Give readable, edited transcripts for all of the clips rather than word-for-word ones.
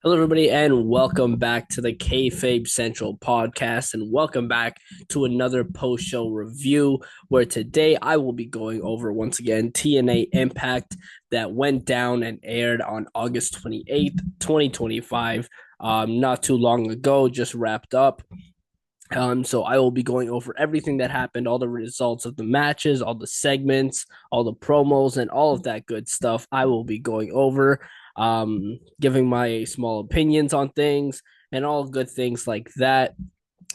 Hello, everybody, and welcome back to the Kayfabe Central podcast, and welcome back to another post-show review. Where today I will be going over once again TNA Impact that went down and aired on August 28th, 2025. Not too long ago, just wrapped up. So I will be going over everything that happened, all the results of the matches, all the segments, all the promos, and all of that good stuff. I will be going over, giving my small opinions on things and all good things like that.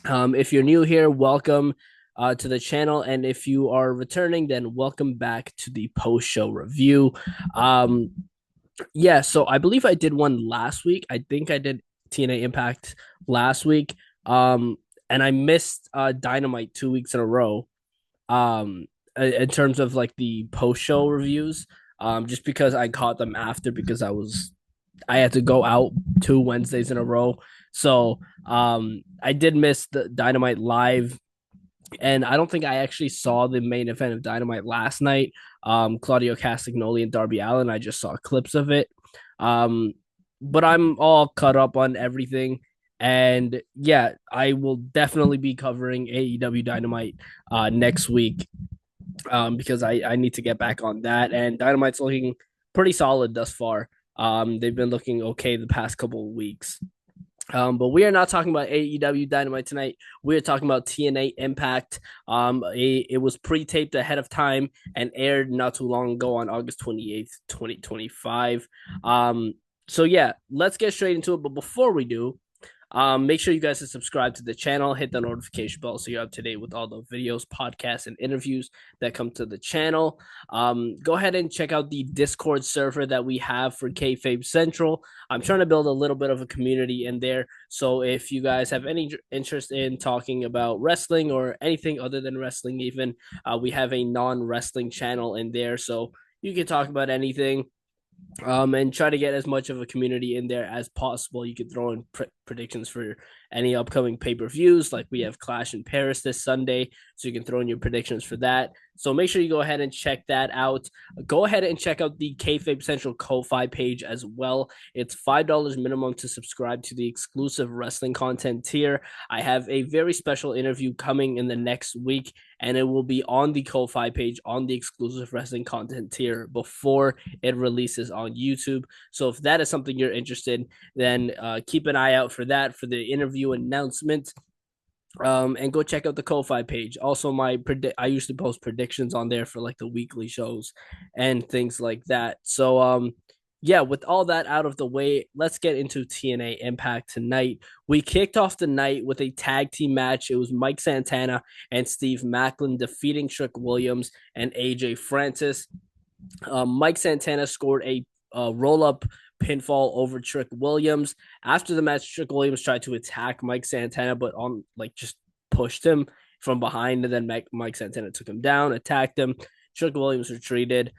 If you're new here, welcome to the channel, and if you are returning, then welcome back to the post-show review. Um, yeah, so I believe I did one last week. I think I did TNA Impact last week. Um, and I missed Dynamite 2 weeks in a row. In terms of like the post show reviews. Just because I caught them after because I had to go out 2 Wednesdays in a row. So I did miss the Dynamite live, and I don't think I actually saw the main event of Dynamite last night. Claudio Castagnoli and Darby Allin. I just saw clips of it. Um, but I'm all caught up on everything. And yeah, I will definitely be covering AEW Dynamite next week, because I need to get back on that. And Dynamite's looking pretty solid thus far. They've been looking okay the past couple of weeks. But we are not talking about AEW Dynamite tonight. We are talking about TNA Impact. It was pre-taped ahead of time and aired not too long ago on August 28th, 2025. So yeah, let's get straight into it. But before we do, make sure you guys are subscribed to the channel, hit the notification bell so you're up to date with all the videos, podcasts, and interviews that come to the channel. Go ahead and check out the Discord server that we have for Kayfabe Central. I'm trying to build a little bit of a community in there. So if you guys have any interest in talking about wrestling or anything other than wrestling, even, we have a non-wrestling channel in there. So you can talk about anything, and try to get as much of a community in there as possible. You could throw in predictions for any upcoming pay-per-views, like we have Clash in Paris this Sunday, so you can throw in your predictions for that. So make sure you go ahead and check that out. Go ahead and check out the Kayfabe Central Ko-Fi page as well. It's $5 minimum to subscribe to the exclusive wrestling content tier. I have a very special interview coming in the next week, and it will be on the Ko-Fi page on the exclusive wrestling content tier before it releases on YouTube. So if that is something you're interested in, then keep an eye out for that, for the interview announcement. And go check out the Ko-Fi page. Also, I usually post predictions on there for like the weekly shows and things like that. So yeah, with all that out of the way, let's get into TNA Impact tonight. We kicked off the night with a tag team match. It was Mike Santana and Steve Maclin defeating Trick Williams and AJ Francis. Mike Santana scored a roll up pinfall over Trick Williams. After the match, Trick Williams tried to attack Mike Santana, but on like just pushed him from behind, and then Mike Santana took him down, attacked him. Trick Williams retreated.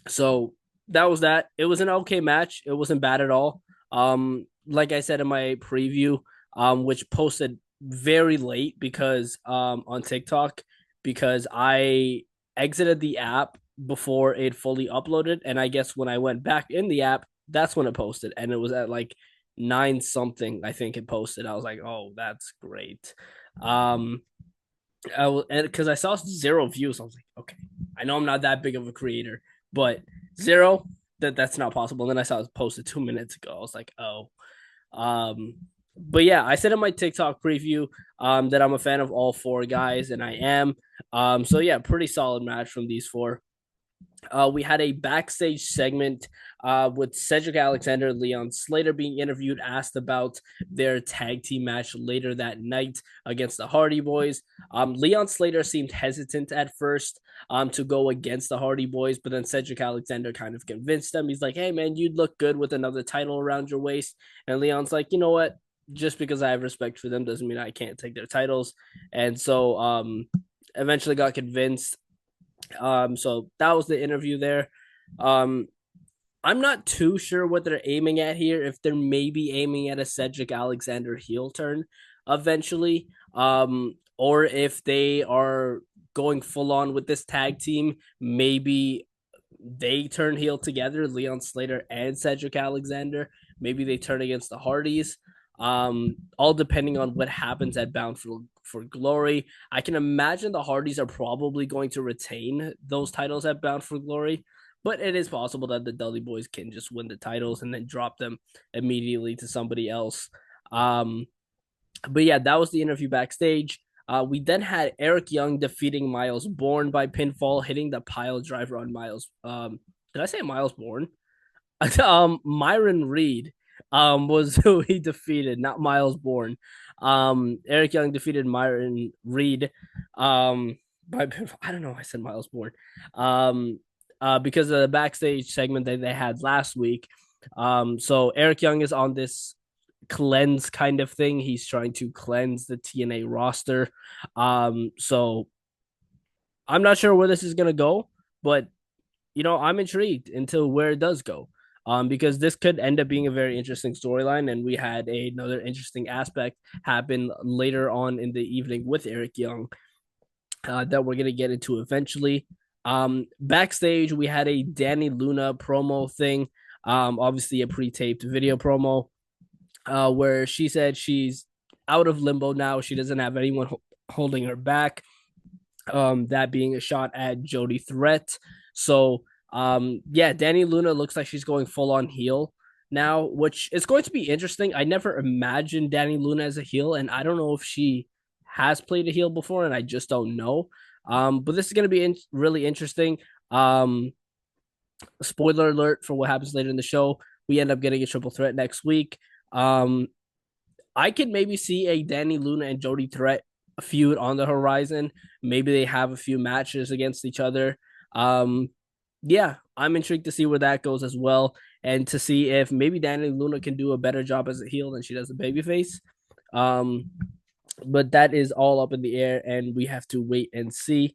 So that was that. It was an okay match. It wasn't bad at all. Like I said in my preview, which posted very late because on TikTok, because I exited the app before it fully uploaded, and I guess when I went back in the app, that's when it posted, and it was at like 9 something. I think it posted. I was like, oh, that's great. Um, and because I saw 0 views, I was like, okay, I know I'm not that big of a creator, but zero, that's not possible. And then I saw it posted 2 minutes ago. I was like, oh. Um, but yeah, I said in my TikTok preview that I'm a fan of all four guys, and I am. So yeah, pretty solid match from these four. We had a backstage segment with Cedric Alexander and Leon Slater being interviewed, asked about their tag team match later that night against the Hardy Boys. Leon Slater seemed hesitant at first to go against the Hardy Boys, but then Cedric Alexander kind of convinced him. He's like, hey, man, you'd look good with another title around your waist. And Leon's like, you know what? Just because I have respect for them doesn't mean I can't take their titles. And so eventually got convinced. So that was the interview there. Um, I'm not too sure what they're aiming at here. If they're maybe aiming at a Cedric Alexander heel turn eventually, or if they are going full on with this tag team, maybe they turn heel together, Leon Slater and Cedric Alexander. Maybe they turn against the Hardys. All depending on what happens at Bound for Glory. I can imagine the Hardys are probably going to retain those titles at Bound for Glory, but it is possible that the Dudley Boys can just win the titles and then drop them immediately to somebody else. But yeah, that was the interview backstage. We then had Eric Young defeating Miles Bourne by pinfall, hitting the pile driver on Miles. Did I say Miles Bourne? Myron Reed was who he defeated, not Miles Bourne. Eric Young defeated Myron Reed. By I don't know. I said Miles Bourne. Because of the backstage segment that they had last week. So Eric Young is on this cleanse kind of thing. He's trying to cleanse the TNA roster. So I'm not sure where this is gonna go, but I'm intrigued into where it does go. Because this could end up being a very interesting storyline, and we had another interesting aspect happen later on in the evening with Eric Young that we're gonna get into eventually. Backstage, we had a Dani Luna promo thing, obviously a pre-taped video promo, where she said she's out of limbo now. She doesn't have anyone holding her back. That being a shot at Jody Threat. So yeah, Dani Luna looks like she's going full on heel now, which is going to be interesting. I never imagined Dani Luna as a heel, and I don't know if she has played a heel before, and I just don't know. But this is going to be really interesting. Spoiler alert for what happens later in the show. We end up getting a triple threat next week. I could maybe see a Dani Luna and Jody Threat feud on the horizon. Maybe they have a few matches against each other. Yeah, I'm intrigued to see where that goes as well, and to see if maybe Dani Luna can do a better job as a heel than she does a babyface. But that is all up in the air, and we have to wait and see.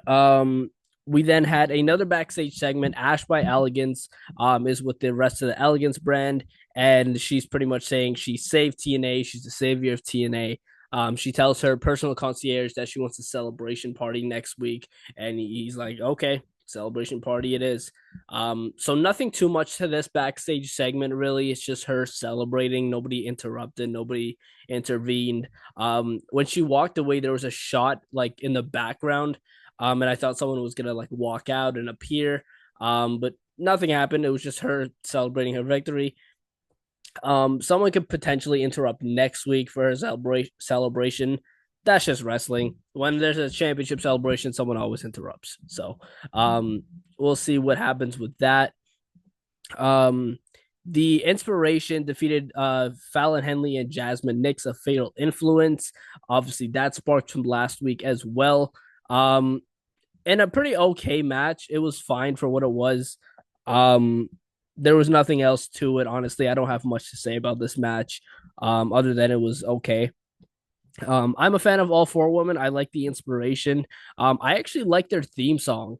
We then had another backstage segment. Ash by Elegance is with the rest of the Elegance brand, and she's pretty much saying she saved TNA. She's the savior of TNA. She tells her personal concierge that she wants a celebration party next week, and he's like, okay, celebration party it is. So nothing too much to this backstage segment, really. It's just her celebrating. Nobody interrupted, nobody intervened. When she walked away, there was a shot like in the background. And I thought someone was gonna like walk out and appear. But nothing happened. It was just her celebrating her victory. Someone could potentially interrupt next week for her celebration. That's just wrestling. When there's a championship celebration, someone always interrupts. So we'll see what happens with that. The Iinspiration defeated Fallon Henley and Jasmine Nix of Fatal Influence. Obviously, that sparked from last week as well. And a pretty okay match. It was fine for what it was. There was nothing else to it. Honestly, I don't have much to say about this match, other than it was okay. I'm a fan of all four women. I like the Iinspiration. I actually like their theme song.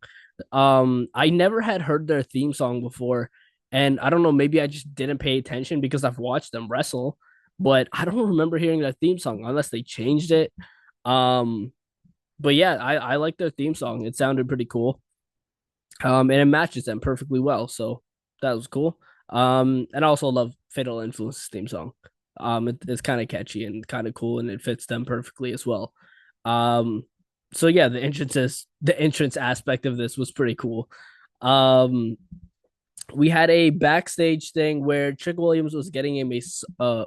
I never had heard their theme song before, and I don't know, maybe I just didn't pay attention because I've watched them wrestle, but I don't remember hearing their theme song unless they changed it. But yeah, I like their theme song. It sounded pretty cool. And it matches them perfectly well. So that was cool. And I also love Fatal Influence's theme song. It's kind of catchy and kind of cool, and it fits them perfectly as well. So yeah, the entrance aspect of this was pretty cool. We had a backstage thing where Trick Williams was getting a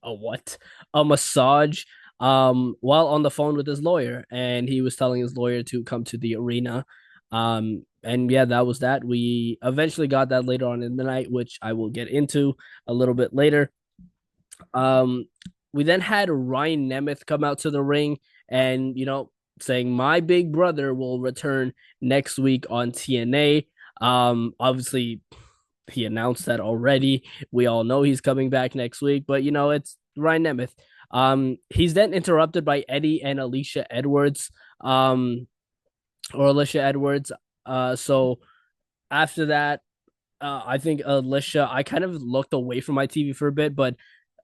what? A massage while on the phone with his lawyer, and he was telling his lawyer to come to the arena. And yeah, that was that. We eventually got that later on in the night, which I will get into a little bit later. We then had Ryan Nemeth come out to the ring and, saying my big brother will return next week on TNA. Obviously he announced that already. We all know he's coming back next week, but it's Ryan Nemeth. He's then interrupted by Eddie and Alisha Edwards, or Alisha Edwards. So after that, I think Alisha, I kind of looked away from my TV for a bit, but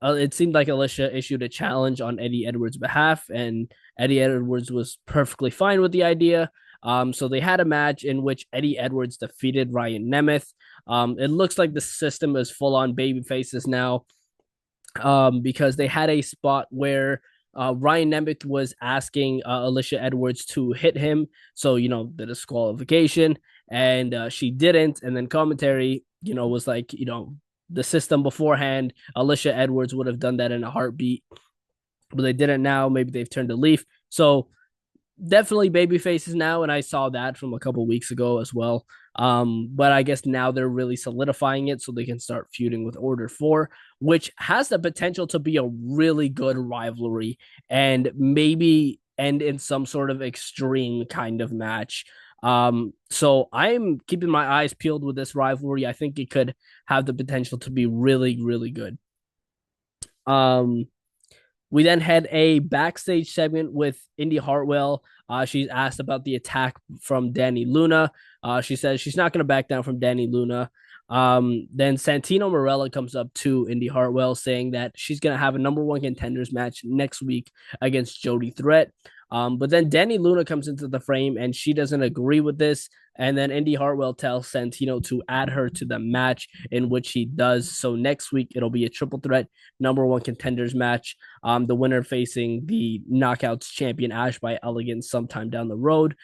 it seemed like Alisha issued a challenge on Eddie Edwards' behalf, and Eddie Edwards was perfectly fine with the idea. So they had a match in which Eddie Edwards defeated Ryan Nemeth. It looks like the system is full on baby faces now, because they had a spot where Ryan Nemeth was asking Alisha Edwards to hit him. So, the disqualification, and she didn't. And then commentary, was like, the system beforehand, Alisha Edwards would have done that in a heartbeat, but they didn't now. Maybe they've turned a leaf. So definitely baby faces now, and I saw that from a couple weeks ago as well. But I guess now they're really solidifying it so they can start feuding with Order 4, which has the potential to be a really good rivalry and maybe end in some sort of extreme kind of match. So I'm keeping my eyes peeled with this rivalry. I think it could have the potential to be really, really good. Um, we then had a backstage segment with Indy Hartwell. She's asked about the attack from Dani Luna. She says she's not going to back down from Dani Luna. Then Santino Marella comes up to Indy Hartwell saying that she's going to have a number one contenders match next week against Jody Threat. But then Dani Luna comes into the frame and she doesn't agree with this. And then Indy Hartwell tells Santino to add her to the match, in which he does. So next week, it'll be a triple threat number one contenders match. The winner facing the Knockouts champion Ash by Elegance sometime down the road,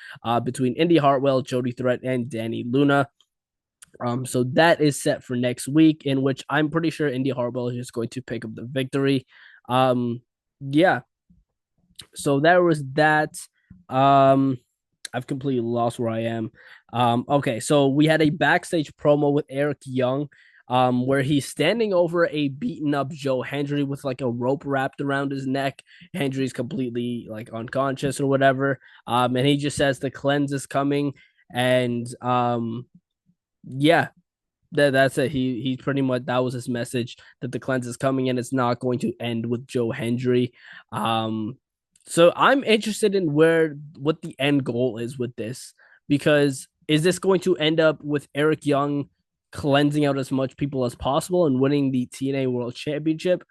between Indy Hartwell, Jody Threat, and Dani Luna. So that is set for next week, in which I'm pretty sure Indy Hartwell is going to pick up the victory. Yeah. So there was that. Um, I've completely lost where I am. Okay, so we had a backstage promo with Eric Young, where he's standing over a beaten up Joe Hendry with like a rope wrapped around his neck. Hendry's completely like unconscious or whatever. And he just says the cleanse is coming, and yeah, that's it. He pretty much, that was his message, that the cleanse is coming and it's not going to end with Joe Hendry. So I'm interested in what the end goal is with this, because is this going to end up with Eric Young cleansing out as much people as possible and winning the TNA World Championship?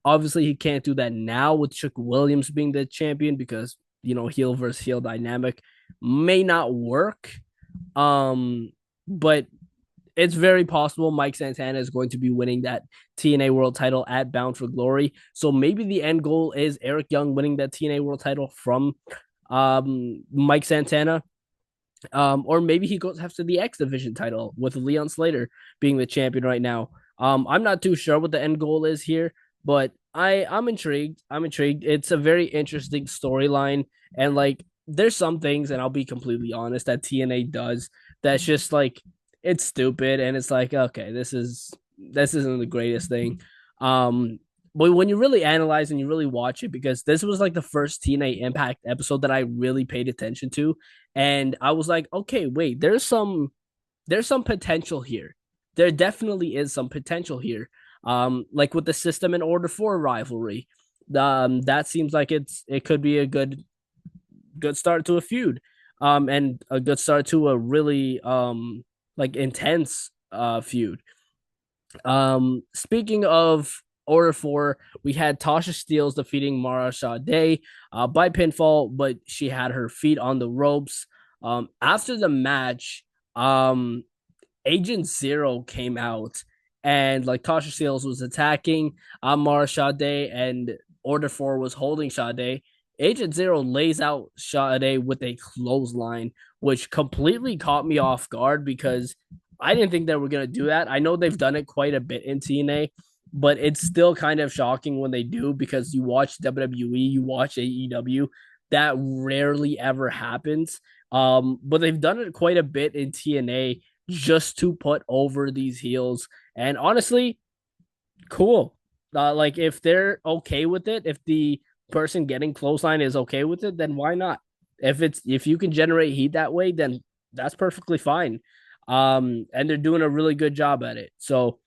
Obviously, he can't do that now with Chuck Williams being the champion, because heel versus heel dynamic may not work. But it's very possible Mike Santana is going to be winning that TNA World title at Bound for Glory. So maybe the end goal is Eric Young winning that TNA World title from Mike Santana. Or maybe he goes after the X Division title with Leon Slater being the champion right now. I'm not too sure what the end goal is here, but I'm intrigued. I'm intrigued. It's a very interesting storyline, and like there's some things, and I'll be completely honest, that TNA does that's just like it's stupid, and it's like, okay, this isn't the greatest thing. But when you really analyze and you really watch it, because this was like the first TNA Impact episode that I really paid attention to, and I was like, okay, wait, there's some potential here. There definitely is some potential here. Like with the System and Order 4 rivalry, that seems like it could be a good start to a feud, and a good start to a really like intense feud. Speaking of Order 4, we had Tasha Steelz defeating Mara Sade by pinfall, but she had her feet on the ropes. After the match, Agent Zero came out, and like Tasha Steelz was attacking Mara Sade, and Order 4 was holding Sade. Agent Zero lays out Sade with a clothesline, which completely caught me off guard, because I didn't think they were going to do that. I know they've done it quite a bit in TNA, but it's still kind of shocking when they do, because you watch WWE, you watch AEW, that rarely ever happens. But they've done it quite a bit in TNA just to put over these heels. And honestly, cool. Like if they're okay with it, if the person getting clothesline is okay with it, then why not? If you can generate heat that way, then that's perfectly fine. And they're doing a really good job at it. So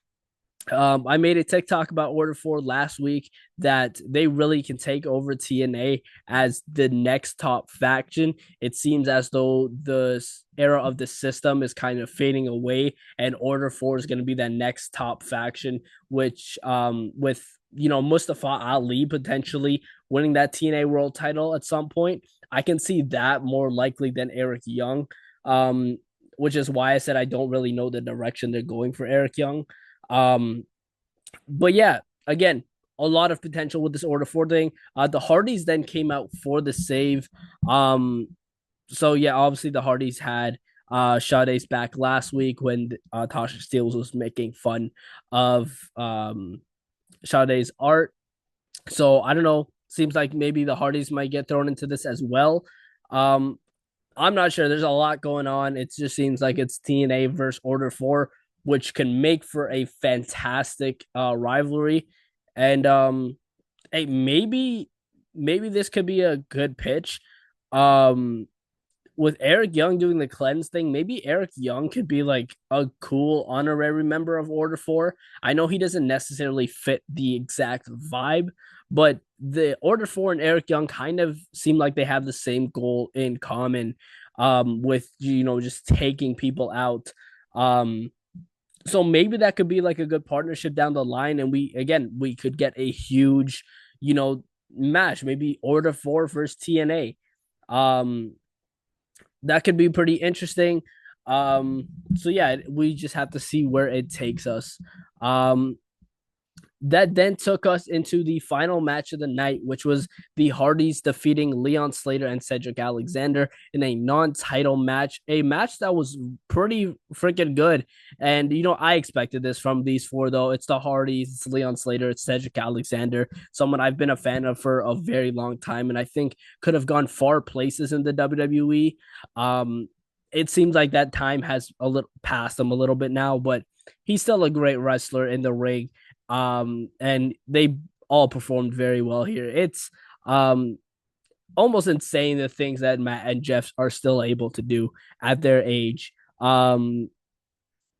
I made a TikTok about Order 4 last week, that they really can take over TNA as the next top faction. It seems as though the era of the System is kind of fading away, and Order 4 is going to be that next top faction, which with Mustafa Ali potentially winning that TNA World Title at some point. I can see that more likely than Eric Young, um, which is why I said I don't really know the direction they're going for Eric Young. Um, but yeah, again, a lot of potential with this Order 4 thing. The Hardys then came out for the save. Um, so yeah, obviously the Hardys had Sade's back last week when Tasha Steeles was making fun of Sade's art. So I don't know. Seems like maybe the Hardys might get thrown into this as well. Um, I'm not sure. There's a lot going on. It just seems like it's TNA versus Order 4, which can make for a fantastic rivalry. And hey, maybe this could be a good pitch. Um, with Eric Young doing the cleanse thing, maybe Eric Young could be like a cool honorary member of Order 4. I know he doesn't necessarily fit the exact vibe, but the Order 4 and Eric Young kind of seem like they have the same goal in common, with just taking people out. Um, so maybe that could be like a good partnership down the line, and we could get a huge, you know, match, maybe Order 4 versus TNA. Um, that could be pretty interesting. So yeah, we just have to see where it takes us. Um, that then took us into the final match of the night, which was the Hardys defeating Leon Slater and Cedric Alexander in a non-title match, a match that was pretty freaking good. And I expected this from these four, though. It's the Hardys, it's Leon Slater, it's Cedric Alexander, someone I've been a fan of for a very long time, and I think could have gone far places in the WWE. It seems like that time has a little passed him a little bit now, but he's still a great wrestler in the ring. And they all performed very well here. It's almost insane the things that Matt and Jeff are still able to do at their age.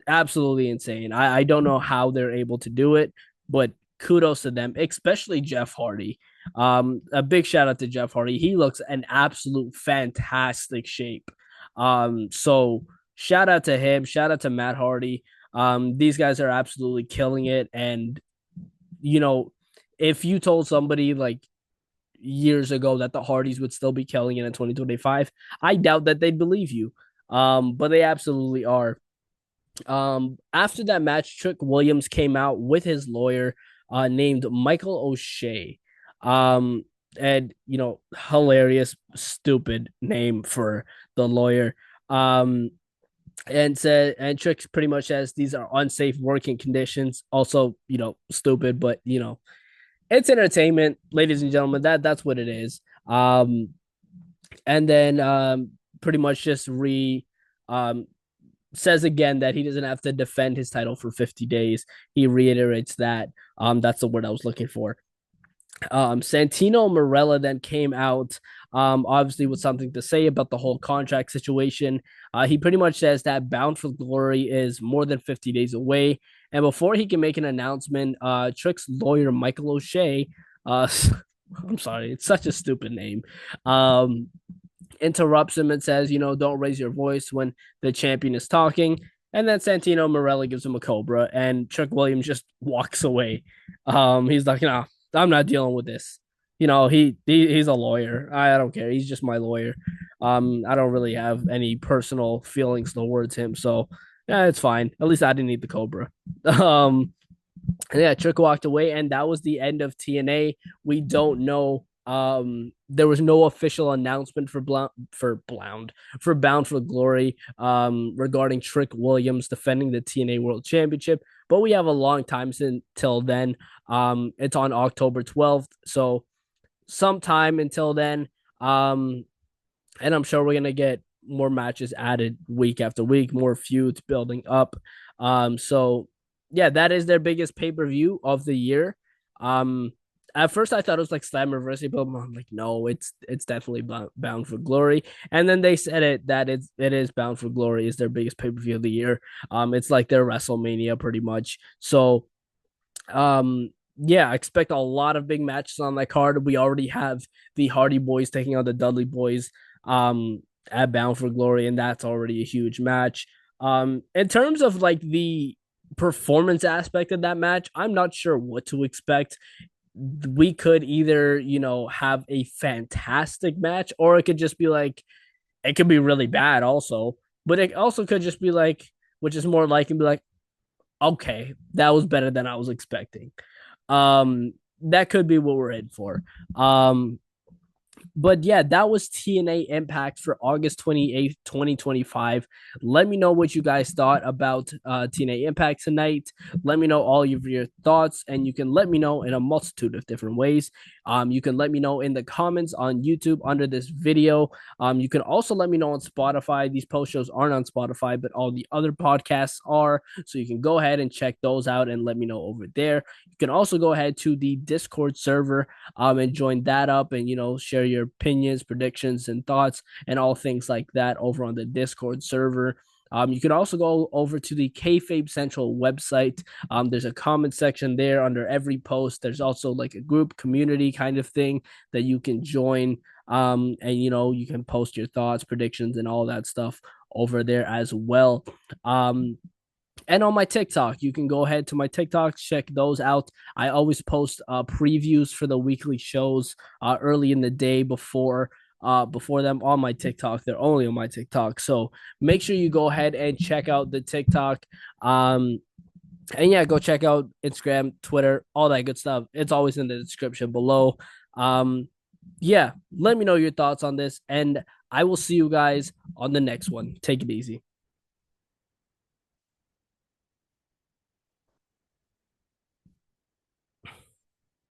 Absolutely insane. I don't know how they're able to do it, but kudos to them, especially Jeff Hardy. A big shout out to Jeff Hardy. He looks an absolute fantastic shape. So shout out to him. Shout out to Matt Hardy. These guys are absolutely killing it. And, you know, if you told somebody like years ago that the Hardys would still be killing it in 2025, I doubt that they'd believe you. But they absolutely are. After that match, Trick Williams came out with his lawyer, named Michael O'Shea. Um, and hilarious, stupid name for the lawyer. Um, and Trick pretty much says these are unsafe working conditions. Also, stupid, but it's entertainment, ladies and gentlemen. That's what it is. And then pretty much just um says again that he doesn't have to defend his title for 50 days. He reiterates that. That's the word I was looking for. Santino Marella then came out, obviously with something to say about the whole contract situation. He pretty much says that Bound for Glory is more than 50 days away. And before he can make an announcement, Trick's lawyer, Michael O'Shea, I'm sorry, it's such a stupid name, interrupts him and says, don't raise your voice when the champion is talking. And then Santino Marella gives him a cobra, and Chuck Williams just walks away. He's like, no, I'm not dealing with this. He's a lawyer. I don't care. He's just my lawyer. I don't really have any personal feelings towards him, so yeah, it's fine. At least I didn't need the cobra. And yeah, Trick walked away, and that was the end of TNA. We don't know. There was no official announcement for Bound for Glory regarding Trick Williams defending the TNA World Championship, but we have a long time until then. It's on October 12th, so sometime until then. And I'm sure we're gonna get more matches added week after week, more feuds building up. So yeah, that is their biggest pay-per-view of the year. At first I thought it was like Slammiversary, but I'm like, no, it's definitely Bound for Glory. And then they said it is Bound for Glory is their biggest pay-per-view of the year. It's like their WrestleMania pretty much. So yeah, I expect a lot of big matches on that card. We already have the Hardy Boys taking on the Dudley Boys at Bound for Glory, and that's already a huge match. In terms of like the performance aspect of that match, I'm not sure what to expect. We could either, have a fantastic match, or it could just be like, it could be really bad also. But it also could just be like, which is more like, and be like, okay, that was better than I was expecting. That could be what we're in for. But yeah, that was TNA Impact for August 28th, 2025. Let me know what you guys thought about TNA Impact tonight. Let me know all of your thoughts, and you can let me know in a multitude of different ways. You can let me know in the comments on YouTube under this video. You can also let me know on Spotify. These post shows aren't on Spotify, but all the other podcasts are. So you can go ahead and check those out and let me know over there. You can also go ahead to the Discord server and join that up, and share your opinions, predictions, and thoughts, and all things like that over on the Discord server. You can also go over to the Kayfabe Central website. There's a comment section there under every post. There's also like a group community kind of thing that you can join. And you can post your thoughts, predictions, and all that stuff over there as well. And on my TikTok, you can go ahead to my TikTok, check those out. I always post previews for the weekly shows early in the day before them on my TikTok. They're only on my TikTok, so make sure you go ahead and check out the TikTok. And yeah, go check out Instagram, Twitter, all that good stuff. It's always in the description below. Yeah, let me know your thoughts on this, and I will see you guys on the next one. Take it easy.